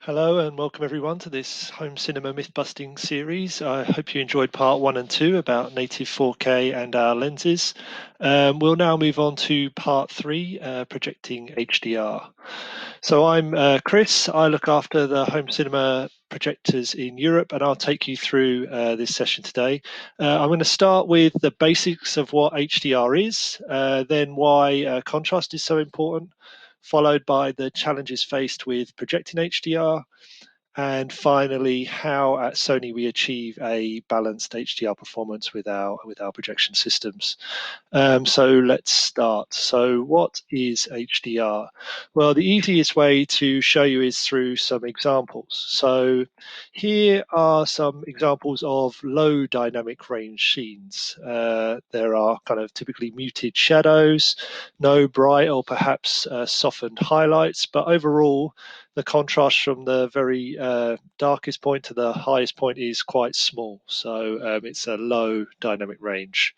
Hello and welcome everyone to this home cinema myth busting series. I hope you enjoyed part 1 and 2 about native 4K and our lenses. We'll now move on to part 3, projecting HDR. So I'm Chris. I look after the home cinema projectors in Europe, and I'll take you through this session today. I'm going to start with the basics of what HDR is, then why contrast is so important, followed by the challenges faced with projecting HDR, and finally, how at Sony we achieve a balanced HDR performance with our projection systems. So let's start. So what is HDR? Well, the easiest way to show you is through some examples. So here are some examples of low dynamic range scenes. There are kind of typically muted shadows, no bright or perhaps softened highlights, but overall the contrast from the very darkest point to the highest point is quite small. So it's a low dynamic range.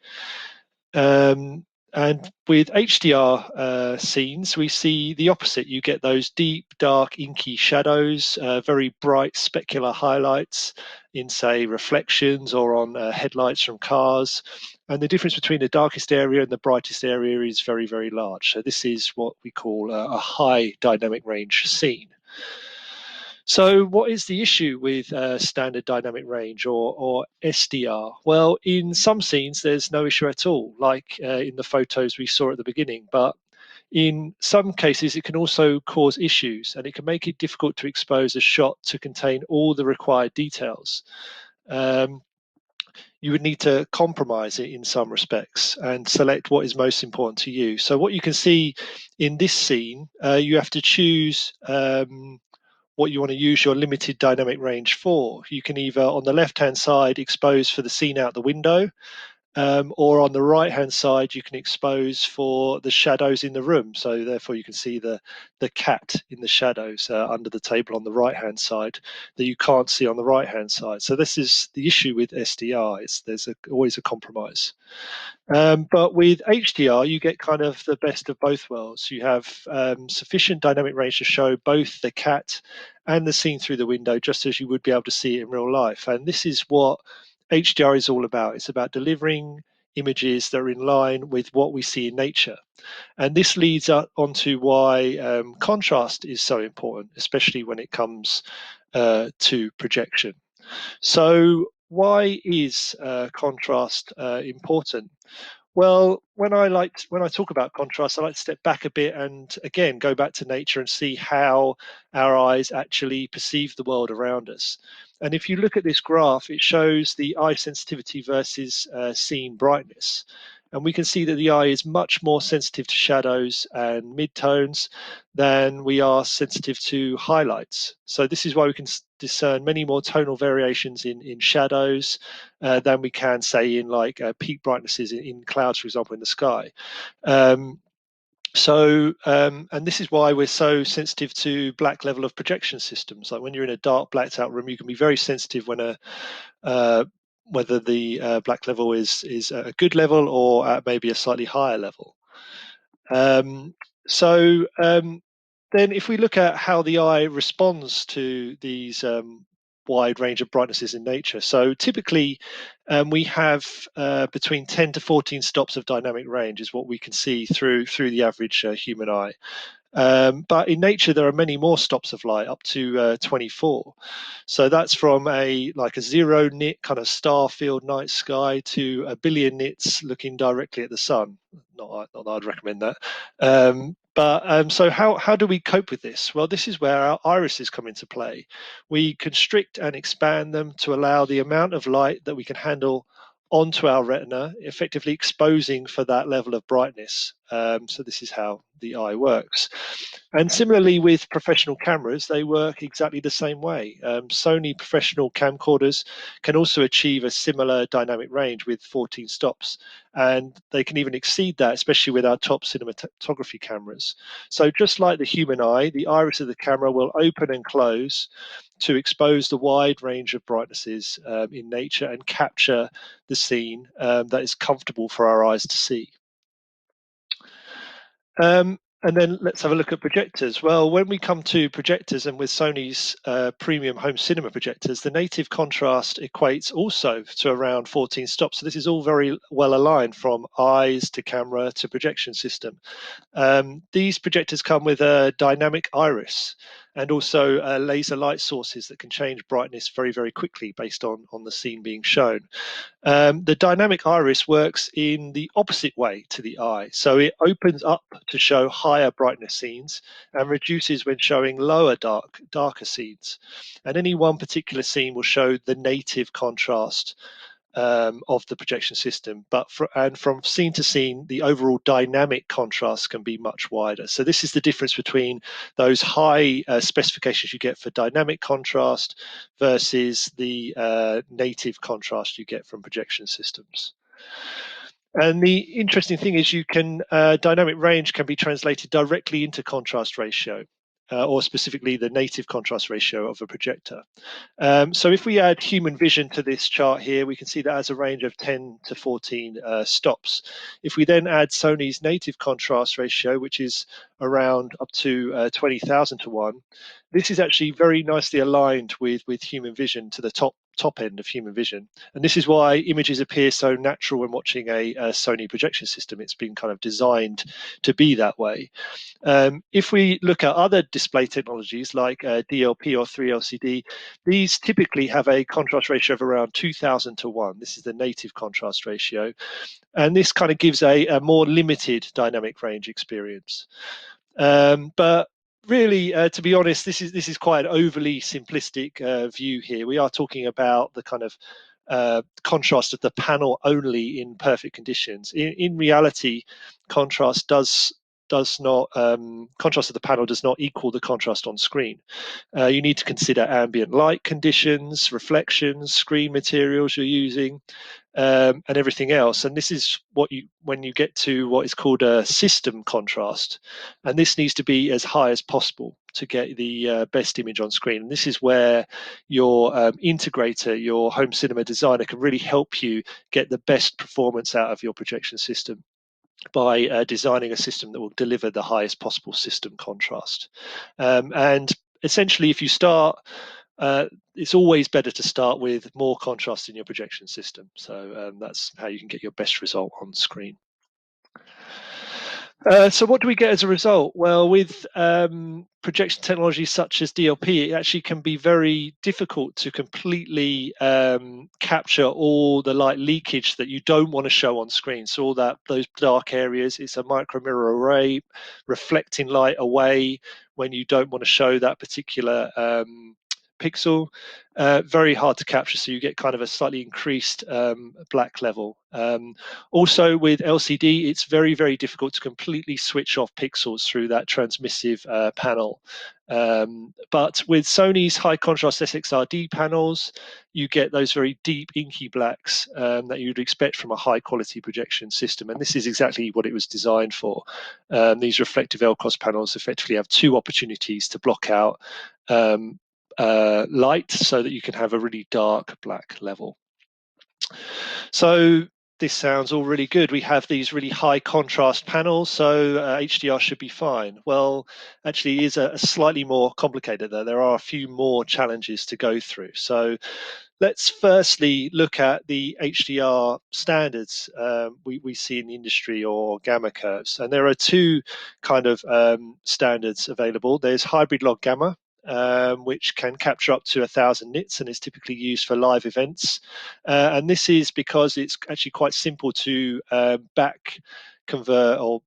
Um, and with HDR scenes, we see the opposite. You get those deep, dark, inky shadows, very bright specular highlights in, say, reflections or on headlights from cars. And the difference between the darkest area and the brightest area is very, very large. So this is what we call a high dynamic range scene. So, what is the issue with standard dynamic range or SDR? Well, in some scenes, there's no issue at all, like in the photos we saw at the beginning. But in some cases, it can also cause issues, and it can make it difficult to expose a shot to contain all the required details. Um, you would need to compromise it in some respects and select what is most important to you. So, what you can see in this scene, you have to choose. What you want to use your limited dynamic range for. You can either on the left hand side expose for the scene out the window, or on the right hand side you can expose for the shadows in the room. So therefore you can see the cat in the shadows under the table on the right hand side that you can't see on the right hand side. So this is the issue with SDR. There's always a compromise. But with HDR, you get kind of the best of both worlds. You have sufficient dynamic range to show both the cat and the scene through the window, just as you would be able to see it in real life. And this is what HDR is all about. It's about delivering images that are in line with what we see in nature. And this leads on to why contrast is so important, especially when it comes to projection. So, why is contrast important? Well, when I talk about contrast, I like to step back a bit and again go back to nature and see how our eyes actually perceive the world around us. And if you look at this graph, it shows the eye sensitivity versus scene brightness. And we can see that the eye is much more sensitive to shadows and midtones than we are sensitive to highlights. So this is why we can discern many more tonal variations in shadows than we can say in like peak brightnesses in clouds, for example, in the sky. Um, and this is why we're so sensitive to black level of projection systems. Like when you're in a dark, blacked out room, you can be very sensitive when whether the black level is at a good level or at maybe a slightly higher level. Um, so then if we look at how the eye responds to these wide range of brightnesses in nature, so typically we have between 10 to 14 stops of dynamic range is what we can see through the average human eye. But in nature, there are many more stops of light, up to 24. So that's from a 0 nit kind of star-filled night sky to a billion nits looking directly at the sun. Not that I'd recommend that. So how do we cope with this? Well, this is where our irises come into play. We constrict and expand them to allow the amount of light that we can handle onto our retina, effectively exposing for that level of brightness. So this is how the eye works. And similarly with professional cameras, they work exactly the same way. Sony professional camcorders can also achieve a similar dynamic range with 14 stops, and they can even exceed that, especially with our top cinematography cameras. So just like the human eye, the iris of the camera will open and close to expose the wide range of brightnesses in nature and capture the scene that is comfortable for our eyes to see. And then let's have a look at projectors. Well, when we come to projectors and with Sony's premium home cinema projectors, the native contrast equates also to around 14 stops. So this is all very well aligned from eyes to camera to projection system. These projectors come with a dynamic iris and also laser light sources that can change brightness very, very quickly based on the scene being shown. The dynamic iris works in the opposite way to the eye. So it opens up to show higher brightness scenes and reduces when showing darker scenes. And any one particular scene will show the native contrast of the projection system. And from scene to scene, the overall dynamic contrast can be much wider. So this is the difference between those high specifications you get for dynamic contrast versus the native contrast you get from projection systems. And the interesting thing is dynamic range can be translated directly into contrast ratio, or specifically the native contrast ratio of a projector. So if we add human vision to this chart here, we can see that has a range of 10 to 14 stops. If we then add Sony's native contrast ratio, which is around up to 20,000 to 1, this is actually very nicely aligned with human vision to the top end of human vision. And this is why images appear so natural when watching a Sony projection system. It's been kind of designed to be that way. If we look at other display technologies like DLP or 3LCD, these typically have a contrast ratio of around 2000 to 1. This is the native contrast ratio. And this kind of gives a more limited dynamic range experience. But really, to be honest, this is quite an overly simplistic view here. We are talking about the kind of contrast of the panel only in perfect conditions. In reality, contrast does not contrast of the panel does not equal the contrast on screen. You need to consider ambient light conditions, reflections, screen materials you're using, and everything else. And this is when you get to what is called a system contrast, and this needs to be as high as possible to get the best image on screen. And this is where your integrator, your home cinema designer, can really help you get the best performance out of your projection system by designing a system that will deliver the highest possible system contrast. And essentially, if you start, it's always better to start with more contrast in your projection system. So that's how you can get your best result on screen. So what do we get as a result? Well, with projection technology such as DLP, it actually can be very difficult to completely capture all the light leakage that you don't want to show on screen. So all those dark areas, it's a micro mirror array reflecting light away when you don't want to show that particular pixel. Very hard to capture, so you get kind of a slightly increased black level. Also with LCD, it's very, very difficult to completely switch off pixels through that transmissive panel. But with Sony's high contrast SXRD panels, you get those very deep inky blacks that you'd expect from a high quality projection system. And this is exactly what it was designed for. These reflective LCOS panels effectively have two opportunities to block out light so that you can have a really dark black level. So this sounds all really good. We have these really high contrast panels, so HDR should be fine. Well, actually, it is a slightly more complicated though. There are a few more challenges to go through. So let's firstly look at the HDR standards we see in the industry, or gamma curves. And there are two kind of standards available. There's hybrid log gamma, which can capture up to 1,000 nits and is typically used for live events. And this is because it's actually quite simple to back convert or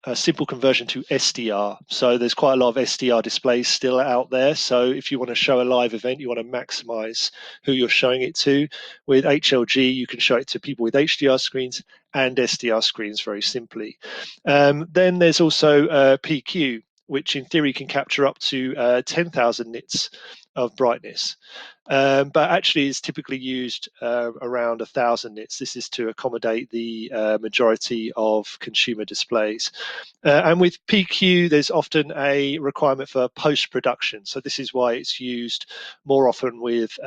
a simple conversion to SDR. So there's quite a lot of SDR displays still out there. So if you want to show a live event, you want to maximize who you're showing it to. With HLG, you can show it to people with HDR screens and SDR screens very simply. Then there's also PQ, which in theory can capture up to 10,000 nits of brightness. but actually is typically used around 1,000 nits. This is to accommodate the majority of consumer displays. And with PQ, there's often a requirement for post-production. So this is why it's used more often with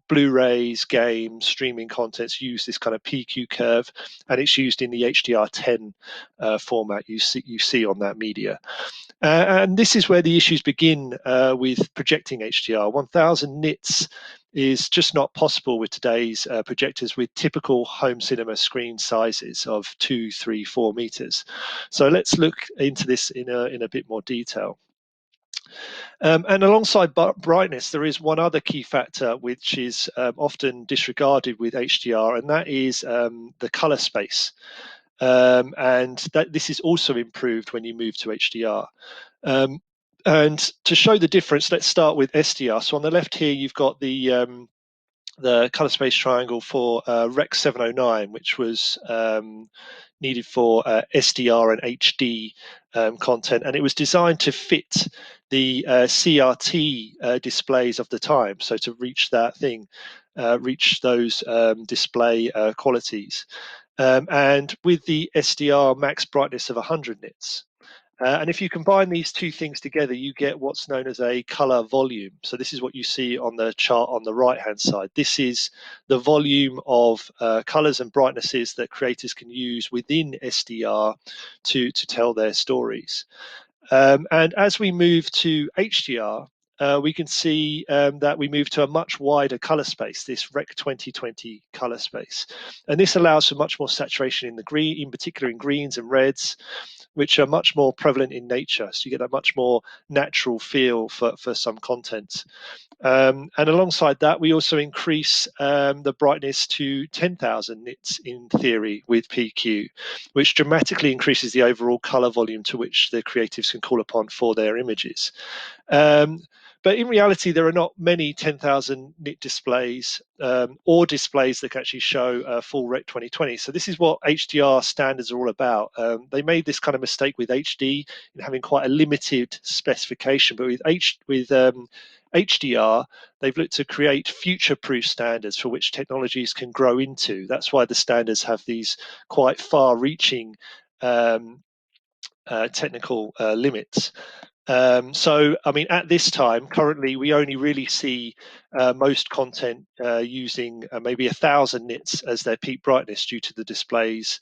Blu-rays, games, streaming contents use this kind of PQ curve, and it's used in the HDR10 format you see on that media. And this is where the issues begin with projecting HDR. 1000 nits is just not possible with today's projectors with typical home cinema screen sizes of 2, 3, 4 meters. So let's look into this in a bit more detail. And alongside brightness, there is one other key factor which is often disregarded with HDR, and that is the color space. And this is also improved when you move to HDR. And to show the difference, let's start with SDR. So on the left here, you've got the color space triangle for Rec 709, which was needed for SDR and HD content, and it was designed to fit the CRT displays of the time, so to reach that thing, reach those display qualities. And with the SDR max brightness of 100 nits. And if you combine these two things together, you get what's known as a color volume. So this is what you see on the chart on the right-hand side. This is the volume of colors and brightnesses that creators can use within SDR to tell their stories. And as we move to HDR, we can see that we move to a much wider color space, this Rec 2020 color space. And this allows for much more saturation in the green, in particular in greens and reds, which are much more prevalent in nature. So you get a much more natural feel for some content. And alongside that, we also increase the brightness to 10,000 nits in theory with PQ, which dramatically increases the overall color volume to which the creatives can call upon for their images. But in reality, there are not many 10,000 nit displays or displays that can actually show full Rec 2020. So this is what HDR standards are all about. They made this kind of mistake with HD in having quite a limited specification, but with HDR, they've looked to create future-proof standards for which technologies can grow into. That's why the standards have these quite far-reaching technical limits. So, I mean, at this time, currently, we only really see most content using maybe 1,000 nits as their peak brightness due to the displays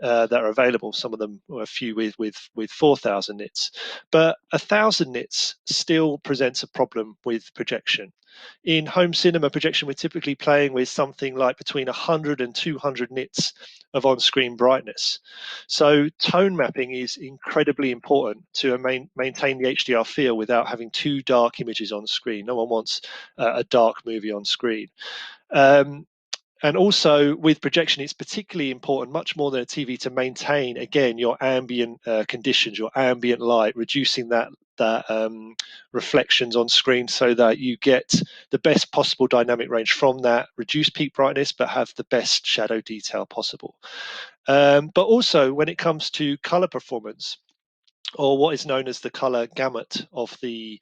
that are available. Some of them, or a few with 4,000 nits. But 1,000 nits still presents a problem with projection. In home cinema projection, we're typically playing with something like between 100 and 200 nits of on-screen brightness. So tone mapping is incredibly important to maintain the HDR feel without having too dark images on screen. No one wants a dark movie on screen. And also with projection, it's particularly important, much more than a TV, to maintain, again, your ambient conditions, your ambient light, reducing that reflections on screen so that you get the best possible dynamic range from that reduced peak brightness, but have the best shadow detail possible. But also when it comes to color performance, or what is known as the color gamut of the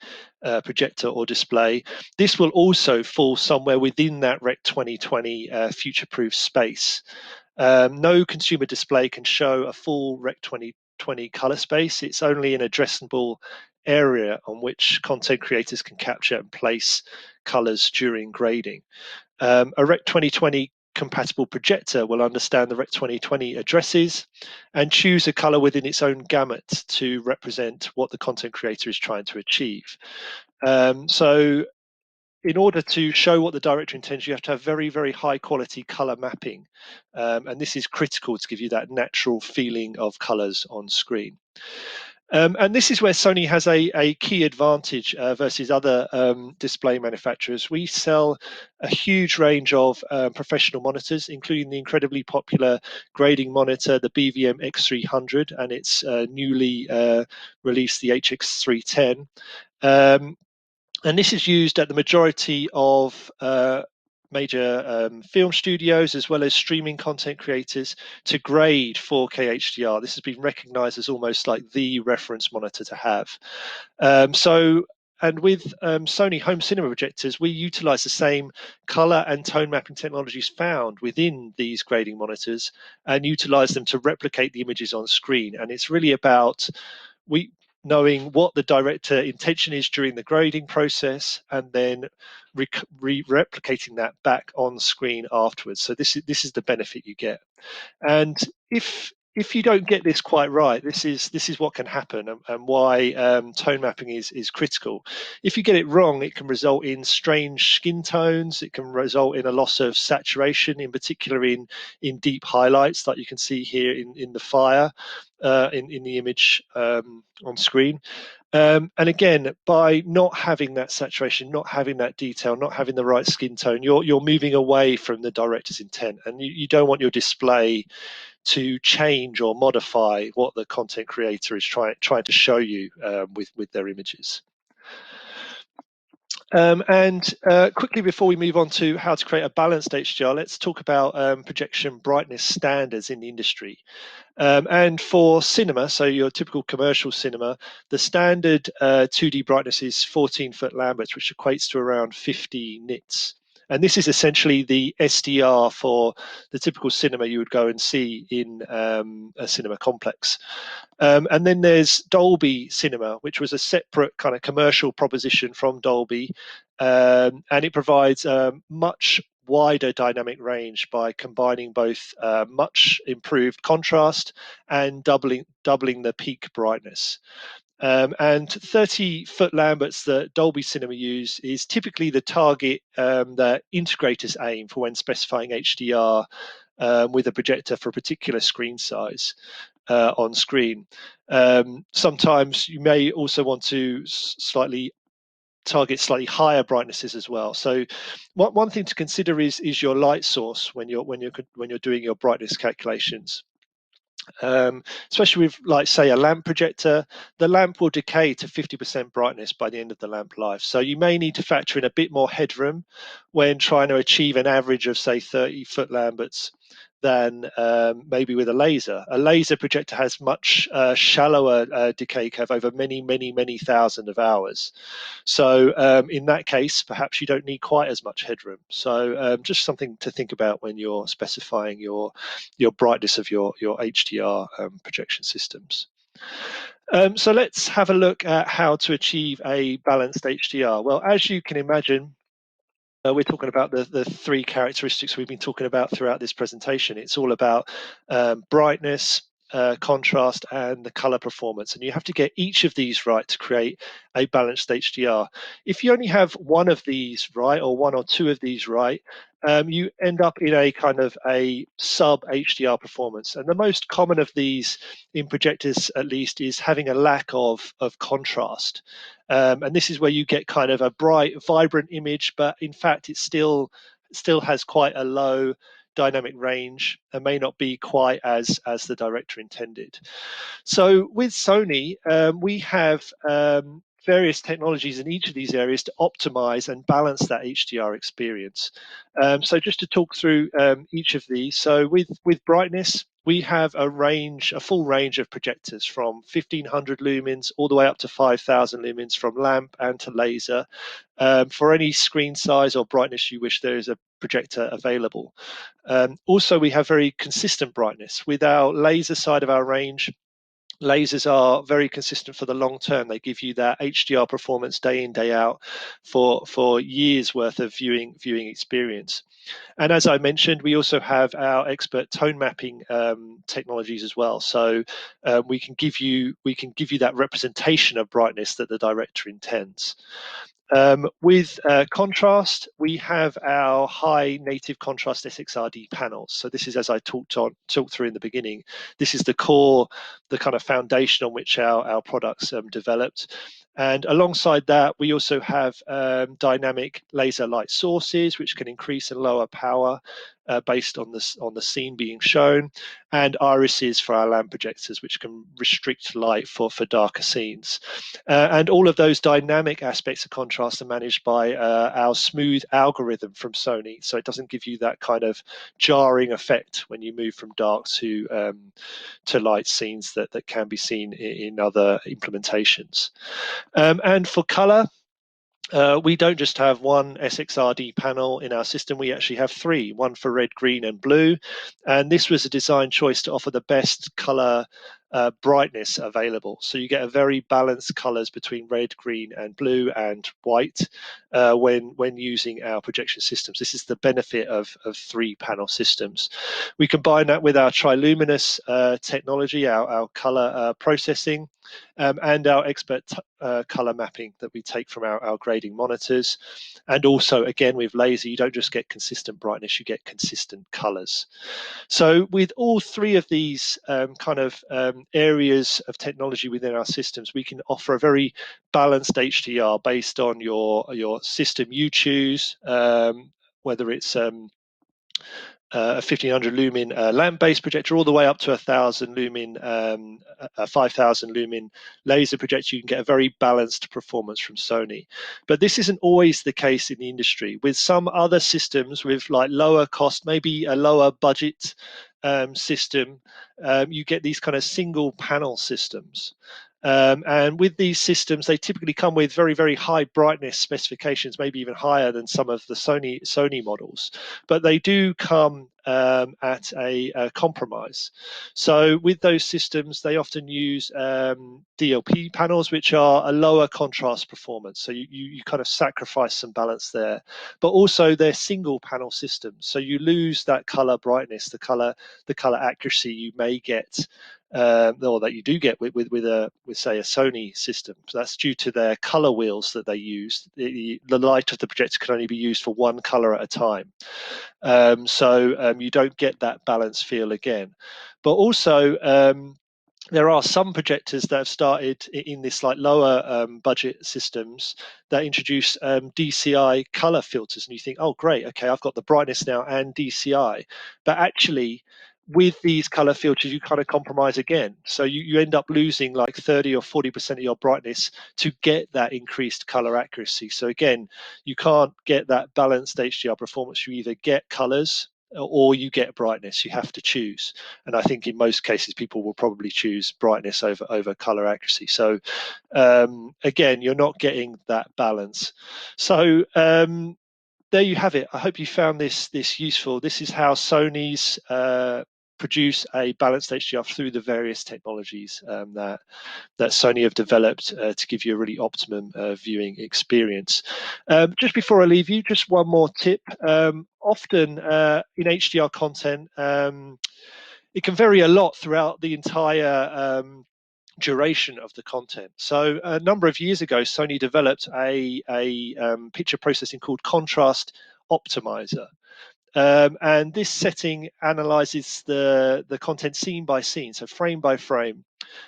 projector or display, this will also fall somewhere within that Rec 2020 future-proof space. No consumer display can show a full Rec 2020 color space. It's only an addressable area on which content creators can capture and place colors during grading. A Rec 2020 compatible projector will understand the Rec 2020 addresses and choose a color within its own gamut to represent what the content creator is trying to achieve. So in order to show what the director intends, you have to have very, very high quality color mapping. And this is critical to give you that natural feeling of colors on screen. And this is where Sony has a key advantage versus other display manufacturers. We sell a huge range of professional monitors, including the incredibly popular grading monitor, the BVM X300, and its newly released, the HX310. And this is used at the majority of major film studios as well as streaming content creators to grade 4K HDR. This has been recognized as almost like the reference monitor to have. So Sony home cinema projectors, we utilize the same color and tone mapping technologies found within these grading monitors and utilize them to replicate the images on screen. And it's really about we knowing what the director intention is during the grading process and then replicating that back on screen afterwards. So this is the benefit you get. And if you don't get this quite right, this is what can happen, and why tone mapping is critical. If you get it wrong, it can result in strange skin tones. It can result in a loss of saturation, in particular in deep highlights, like you can see here in the fire in the image on screen. And again, by not having that saturation, not having that detail, not having the right skin tone, you're moving away from the director's intent, and you don't want your display to change or modify what the content creator is trying to show you with their images. And quickly, before we move on to how to create a balanced HDR, let's talk about projection brightness standards in the industry. And for cinema, so your typical commercial cinema, the standard 2D brightness is 14-foot Lamberts, which equates to around 50 nits. And this is essentially the SDR for the typical cinema you would go and see in a cinema complex. And then there's Dolby Cinema, which was a separate kind of commercial proposition from Dolby. And it provides a much wider dynamic range by combining both much improved contrast and doubling the peak brightness. And 30-foot Lamberts that Dolby Cinema use is typically the target that integrators aim for when specifying HDR with a projector for a particular screen size on screen. Sometimes you may also want to target slightly higher brightnesses as well. So one thing to consider is your light source when you're doing your brightness calculations. Especially with, like, say, a lamp projector, the lamp will decay to 50% brightness by the end of the lamp life. So you may need to factor in a bit more headroom when trying to achieve an average of, say, 30-foot Lamberts than maybe with a laser. A laser projector has much shallower decay curve over many thousand of hours. So in that case, perhaps you don't need quite as much headroom. So just something to think about when you're specifying your brightness of your HDR projection systems. So let's have a look at how to achieve a balanced HDR. Well, as you can imagine, we're talking about the three characteristics we've been talking about throughout this presentation. It's all about brightness, contrast, and the color performance. And you have to get each of these right to create a balanced HDR. If you only have one of these right, or one or two of these right, you end up in a kind of a sub HDR performance. And the most common of these in projectors, at least, is having a lack of contrast. And this is where you get kind of a bright, vibrant image, but in fact, it still has quite a low dynamic range and may not be quite as the director intended. So with Sony, we have various technologies in each of these areas to optimize and balance that HDR experience. So just to talk through each of these. So with brightness, we have a full range of projectors from 1500 lumens all the way up to 5000 lumens from lamp and to laser. For any screen size or brightness you wish, there is a projector available. Also, we have very consistent brightness. With our laser side of our range, lasers are very consistent for the long term. They give you that HDR performance day in, day out for years worth of viewing experience. And as I mentioned, we also have our expert tone mapping technologies as well. So we can give you that representation of brightness that the director intends. With contrast, we have our high native contrast SXRD panels. So this is, as I talked through in the beginning, this is the core, the kind of foundation on which our products developed. And alongside that, we also have dynamic laser light sources, which can increase and lower power based on the scene being shown, and irises for our lamp projectors, which can restrict light for darker scenes. And all of those dynamic aspects of contrast are managed by our smooth algorithm from Sony, so it doesn't give you that kind of jarring effect when you move from dark to light scenes that can be seen in other implementations. And for color, We don't just have one SXRD panel in our system, we actually have three, one for red, green, and blue. And this was a design choice to offer the best color brightness available. So you get a very balanced colors between red, green, and blue and white when using our projection systems. This is the benefit of three panel systems. We combine that with our triluminous technology, our color processing, and our expert color mapping that we take from our grading monitors. And also, again, with laser, you don't just get consistent brightness, you get consistent colors. So with all three of these areas of technology within our systems, we can offer a very balanced HDR based on your system you choose, whether it's a 1500 lumen lamp-based projector, all the way up to 1000 lumen, a 5000 lumen laser projector. You can get a very balanced performance from Sony. But this isn't always the case in the industry. With some other systems with like lower cost, maybe a lower budget system, you get these kind of single panel systems. And with these systems, they typically come with very, very high brightness specifications, maybe even higher than some of the Sony models. But they do come at a compromise. So with those systems, they often use DLP panels, which are a lower contrast performance. So you kind of sacrifice some balance there. But also they're single panel systems, so you lose that color brightness, the color accuracy you may get or that you do get with say a Sony system. So that's due to their color wheels that they use. The light of the projector can only be used for one color at a time. So you don't get that balance feel again. But also there are some projectors that have started in this like lower budget systems that introduce DCI color filters, and you think, oh great, okay, I've got the brightness now and DCI. But actually with these color filters you kind of compromise again, so you end up losing like 30 or 40% of your brightness to get that increased color accuracy. So again, you can't get that balanced HDR performance. You either get colors or you get brightness. You have to choose, and I think in most cases people will probably choose brightness over color accuracy. So again, you're not getting that balance. So there you have it. I hope you found this useful. This is how Sony's produce a balanced HDR through the various technologies that Sony have developed to give you a really optimum viewing experience. Just before I leave you, just one more tip. Often in HDR content, it can vary a lot throughout the entire duration of the content. So a number of years ago, Sony developed a picture processing called Contrast Optimizer. And this setting analyzes the content scene by scene, so frame by frame,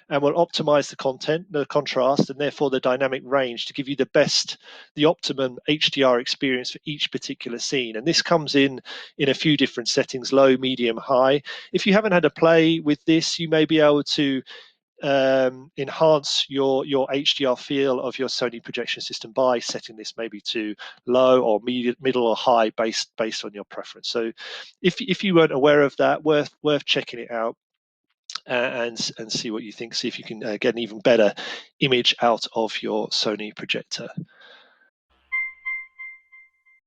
and will optimize the content, the contrast, and therefore the dynamic range to give you the optimum HDR experience for each particular scene. And this comes in a few different settings: low, medium, high. If you haven't had a play with this, you may be able to enhance your HDR feel of your Sony projection system by setting this maybe to low or middle or high based on your preference. So if you weren't aware of that, worth checking it out and see what you think. See if you can get an even better image out of your Sony projector.